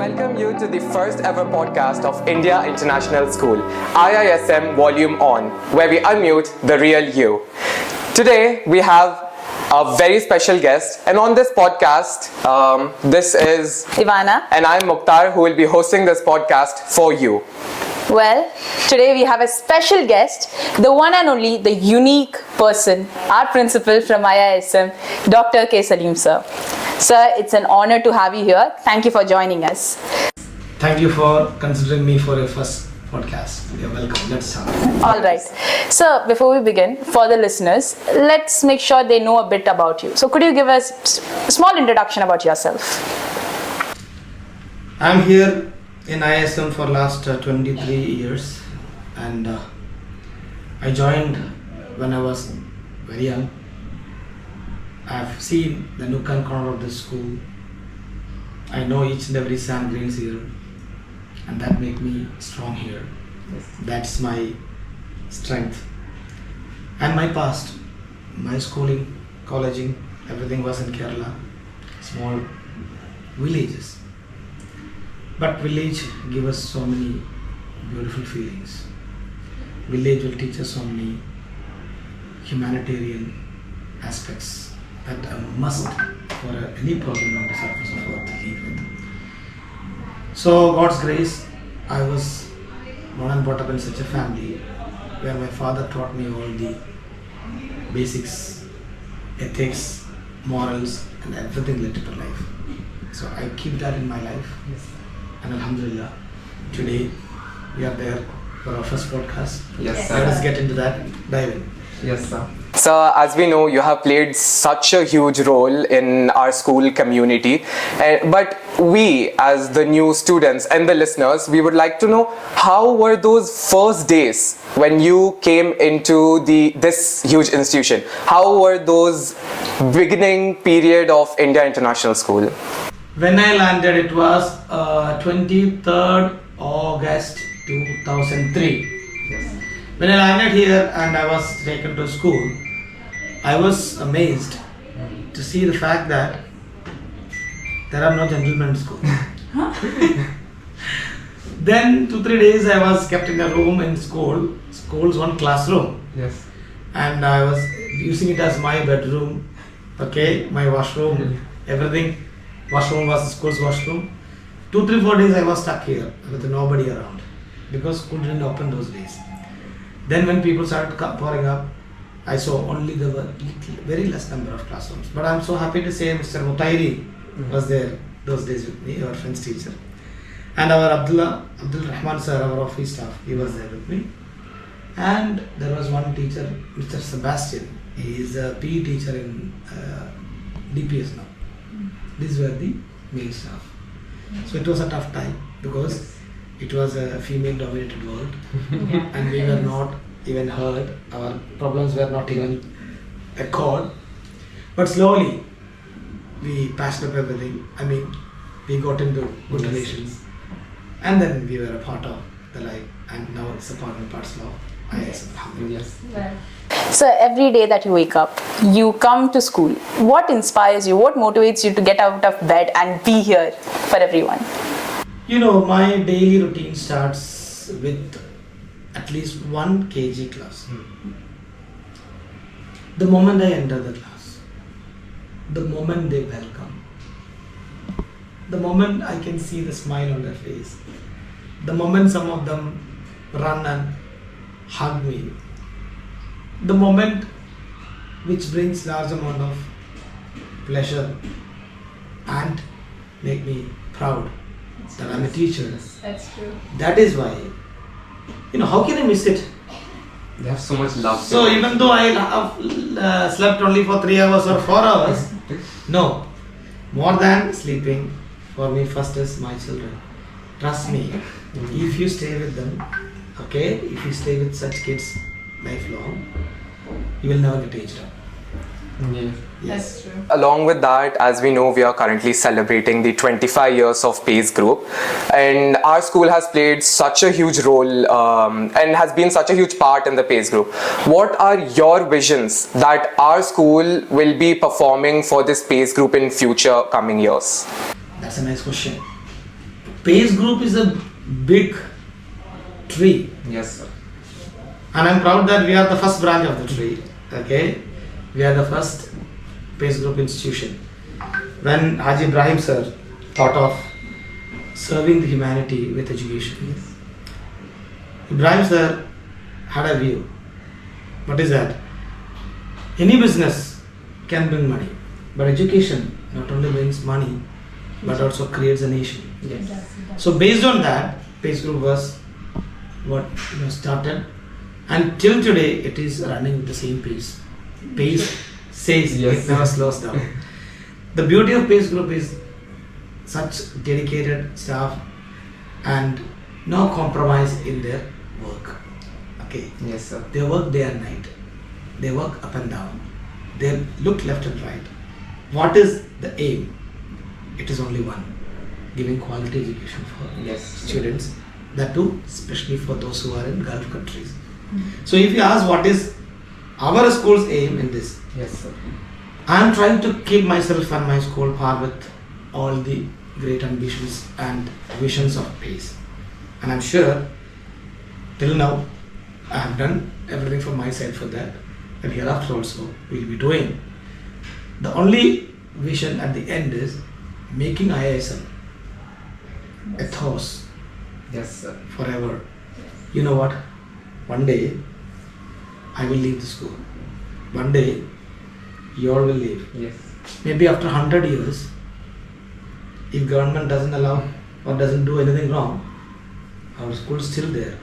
welcome you to the first ever podcast of India International School, IISM Volume On, where we unmute the real you. Today we have a very special guest, and on this podcast, this is Ivanna. And I'm Mukhtar, who will be hosting this podcast for you. Well, today we have a special guest, the one and only, the unique person, our principal from IISM, Dr. K. Saleem Sir. Sir, it's an honor to have you here. Thank you for joining us. Thank you for considering me for your first podcast. You're welcome. Let's start. All right. Sir, before we begin, for the listeners, let's make sure they know a bit about you. So could you give us a small introduction about yourself? I'm here in IISM for last 23 years, and I joined when I was very young. I've seen the nook and corner of the school. I know each and every sand grains here, and that make me strong here. That's my strength. And my past, my schooling, colleging, everything was in Kerala, small villages. But village give us so many beautiful feelings. Village will teach us so many humanitarian aspects that are must for any problem on the surface of earth to live with. So God's grace, I was born and brought up in such a family where my father taught me all the basics, ethics, morals, and everything related to life. So I keep that in my life. And Alhamdulillah, today we are there for our first podcast. Yes, Let us get into that. Dive in. Yes, sir. So, as we know, you have played such a huge role in our school community. But we, as the new students and the listeners, we would like to know, how were those first days when you came into this huge institution? How were those beginning period of India International School? When I landed, it was 23rd August 2003. Yes. When I landed here and I was taken to school, I was amazed to see the fact that there are no gentlemen in school. Then 2-3 days I was kept in a room in school. School's one classroom. Yes. And I was using it as my bedroom, okay, my washroom, everything. Washroom was the school's washroom. 2-3-4 days I was stuck here with nobody around because school didn't open those days. Then when people started pouring up, I saw only the very less number of classrooms. But I'm so happy to say Mr. Mutairi was there those days with me, our French teacher. And our Abdul Rahman Sir, our office staff, he was there with me. And there was one teacher, Mr. Sebastian. He is a PE teacher in DPS now. These were the male staff. So it was a tough time because it was a female dominated world and we were not even heard. Our problems were not even a call. But slowly we patched up everything. I mean, we got into good relations and then we were a part of the life, and now it's a part and parcel of IISM. Yes. So every day that you wake up, you come to school. What inspires you? What motivates you to get out of bed and be here for everyone? You know, my daily routine starts with at least 1 kg class. The moment I enter the class, the moment they welcome, the moment I can see the smile on their face, the moment some of them run and hug me, the moment which brings large amount of pleasure and make me proud that I'm a teacher. That's true. That is why, how can I miss it? They have so much love. So even though I have slept only for 3 hours or 4 hours, no, more than sleeping, for me first is my children. Trust me, if you stay with them, okay, if you stay with such kids lifelong, you will never get aged up. Yes. That's true. Along with that, as we know, we are currently celebrating the 25 years of PACE Group, and our school has played such a huge role and has been such a huge part in the PACE Group. What are your visions that our school will be performing for this PACE Group in future coming years? That's a nice question. PACE group is a big tree. Yes, sir. And I'm proud that we are the first branch of the tree. Okay, we are the first PACE group institution. When Haji Ibrahim sir thought of serving the humanity with education, Ibrahim sir had a view. What is that? Any business can bring money, but education not only brings money but also creates a nation. Yes. So based on that, PACE group was what started, and till today it is running with the same pace. PACE says Yes. it never slows down. The beauty of PACE group is such dedicated staff and no compromise in their work. Okay, Yes, sir. they work day and night. They work up and down. They look left and right. What is the aim? It is only one: giving quality education for Yes. students. That too, especially for those who are in Gulf countries. So if you ask what is our school's aim in this, Yes, sir. I am trying to keep myself and my school par with all the great ambitions and visions of PACE. And I'm sure till now I have done everything from my side for that. And hereafter also we will be doing. The only vision at the end is making IISM a ethos Yes, sir. forever. You know what? One day I will leave the school. One day you all will leave. Yes. Maybe after 100 years, if government doesn't allow or doesn't do anything wrong, our school is still there.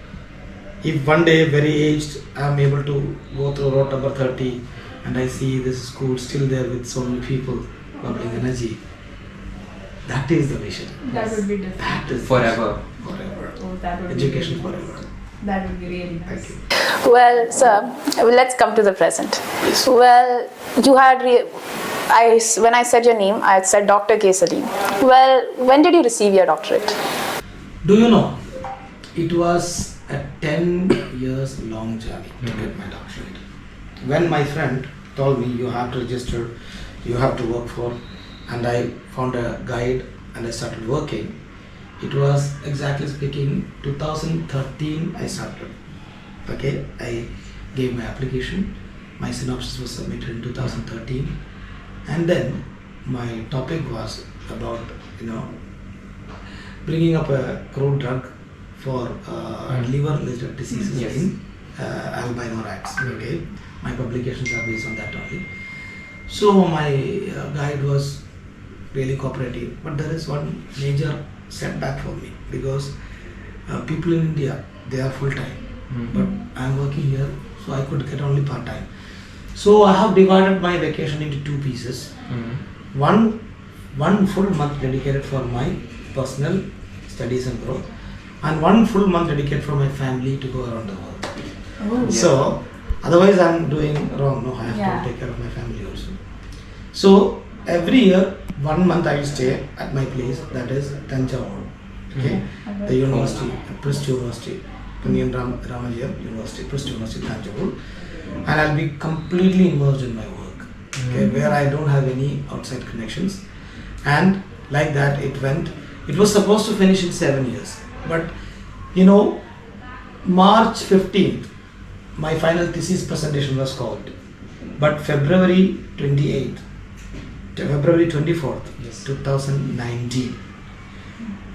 If one day very aged I am able to go through road number 30 and I see this school still there with so many people bubbling energy, that is the vision. That would be different. That is Forever. forever. Oh, that would Education be really forever. nice. That would be really Thank nice. you. Well, sir, let's come to the present. Well, you had when I said your name, I said Dr. K. Saleem. Well, when did you receive your doctorate? Do you know, it was a 10 years long journey to get my doctorate. When my friend told me you have to register, you have to work for, and I found a guide and I started working, it was exactly speaking 2013 I started. Okay, I gave my application, my synopsis was submitted in 2013, and then my topic was about bringing up a crude drug for liver-related diseases Yes. in albino rats. Okay, my publications are based on that only. So my guide was really cooperative, but there is one major setback for me because people in India, they are full time, but I am working here, so I could get only part time. So I have divided my vacation into two pieces. One full month dedicated for my personal studies and growth, and one full month dedicated for my family to go around the world. Oh. So otherwise I am doing wrong. No, I have Yeah. to take care of my family also. So every year 1 month I will stay at my place, that is Tanjavur. Okay, the university, Prist University, Indian Ramajiyam University, Prist University, Tanjavur, and I'll be completely immersed in my work. Okay, where I don't have any outside connections, and like that it went. It was supposed to finish in 7 years, but March 15th, my final thesis presentation was called, but February 28th, February 24th, Yes. 2019,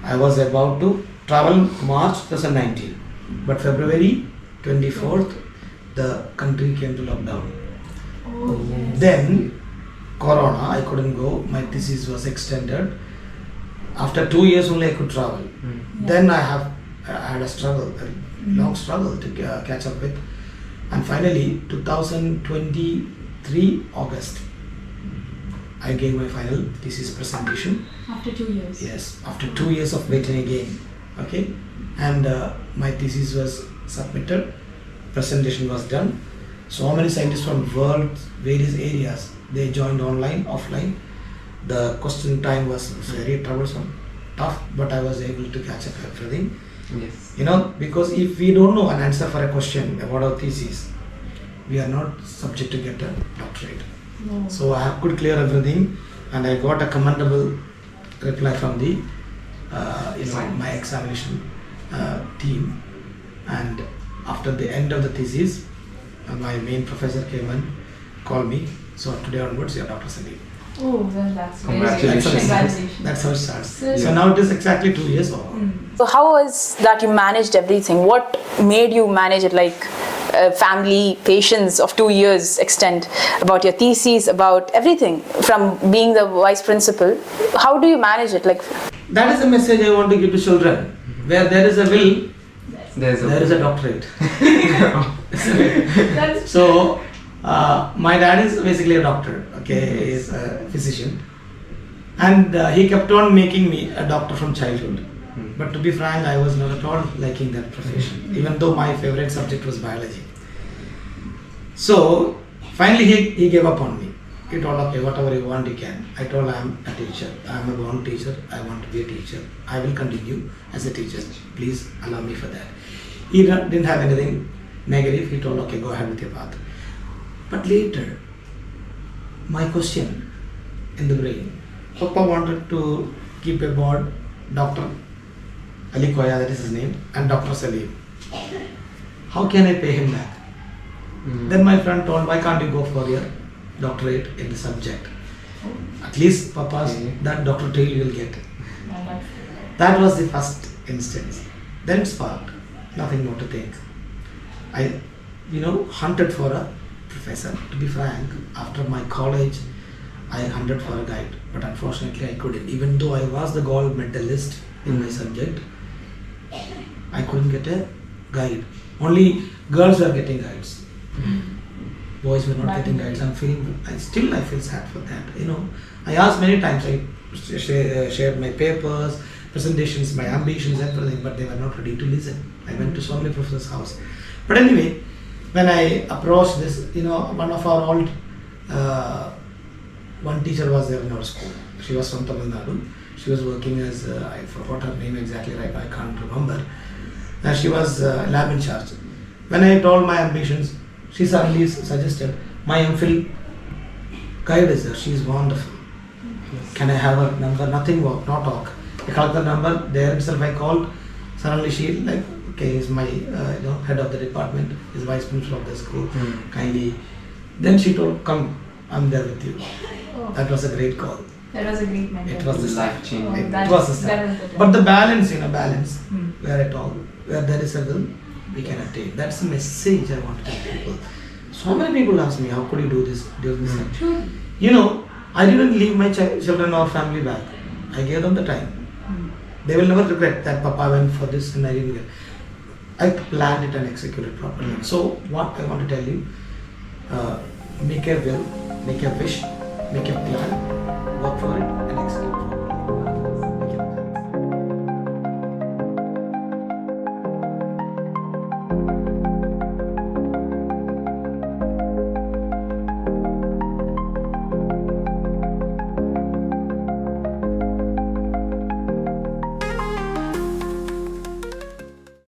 I was about to travel March 2019, but February 24th, the country came to lockdown. Oh, yes. Then Corona, I couldn't go, my thesis was extended. After 2 years only I could travel. Then I had a struggle, a long struggle to catch up with. And finally, 2023 August, I gave my final thesis presentation. After 2 years. Yes, after 2 years of waiting again. Okay, and my thesis was submitted, presentation was done. So many scientists from world, various areas, they joined online, offline. The question time was very troublesome, tough, but I was able to catch up everything. Yes. Because if we don't know an answer for a question about our thesis, we are not subject to get a doctorate. So I could clear everything, and I got a commendable reply from the my examination team. And after the end of the thesis, my main professor came and called me. So today onwards, you're Dr. Saleem. Oh, well, that's very Congratulations. good. Congratulations. That's how it starts. Yeah. So now it is exactly 2 years over. So how was that you managed everything? What made you manage it, like family, patience of 2 years extent, about your thesis, about everything, from being the vice principal? How do you manage it? Like, That is the message I want to give to children. Where there is a will, there is a doctorate. So, my dad is basically a doctor, okay, he is a physician. And he kept on making me a doctor from childhood. But to be frank, I was not at all liking that profession, even though my favorite subject was biology. So, finally he gave up on me. He told, okay, whatever you want you can. I told, I am a teacher. I am a born teacher. I want to be a teacher. I will continue as a teacher. Please allow me for that. He didn't have anything negative. He told, okay, go ahead with your path. But later, my question in the brain, Papa wanted to keep a board, Dr. Ali Koya, that is his name, and Dr. Saleem. How can I pay him back? Then my friend told, why can't you go for your doctorate in the subject? At least Papa's, that doctor title you will get. That was the first instance. Then it sparked, nothing more to think. I, hunted for a professor. To be frank, after my college, I hunted for a guide, but unfortunately I couldn't. Even though I was the gold medalist in my subject, I couldn't get a guide. Only girls were getting guides. Boys were not getting guides. I feel sad for that. I asked many times. I shared my papers, presentations, my ambitions, everything, but they were not ready to listen. I went to so many professors' house. But anyway, when I approached this, one of our old, one teacher was there in our school. She was from Tamil Nadu. She was working as, I forgot her name exactly, right? I can't remember. She was lab in charge. When I told my ambitions, she suddenly suggested, my MPhil guide is there. She is wonderful. Can I have her number? Nothing work, not talk. I called the number. There itself I called. Suddenly she okay, he's my head of the department. He's vice principal of the school. Kindly. Then she told, come, I'm there with you. That was a great call. that was a great mentor. It was the start. life-changing. It was the start. But the balance, where at all, where there is a will, we can attain. That's the message I want to tell people. So many people ask me, how could you do this? I didn't leave my children or family back. I gave them the time. They will never regret that Papa went for this and I didn't get. I planned it and executed properly. So what I want to tell you, make a will, make a wish, make a plan, work for it.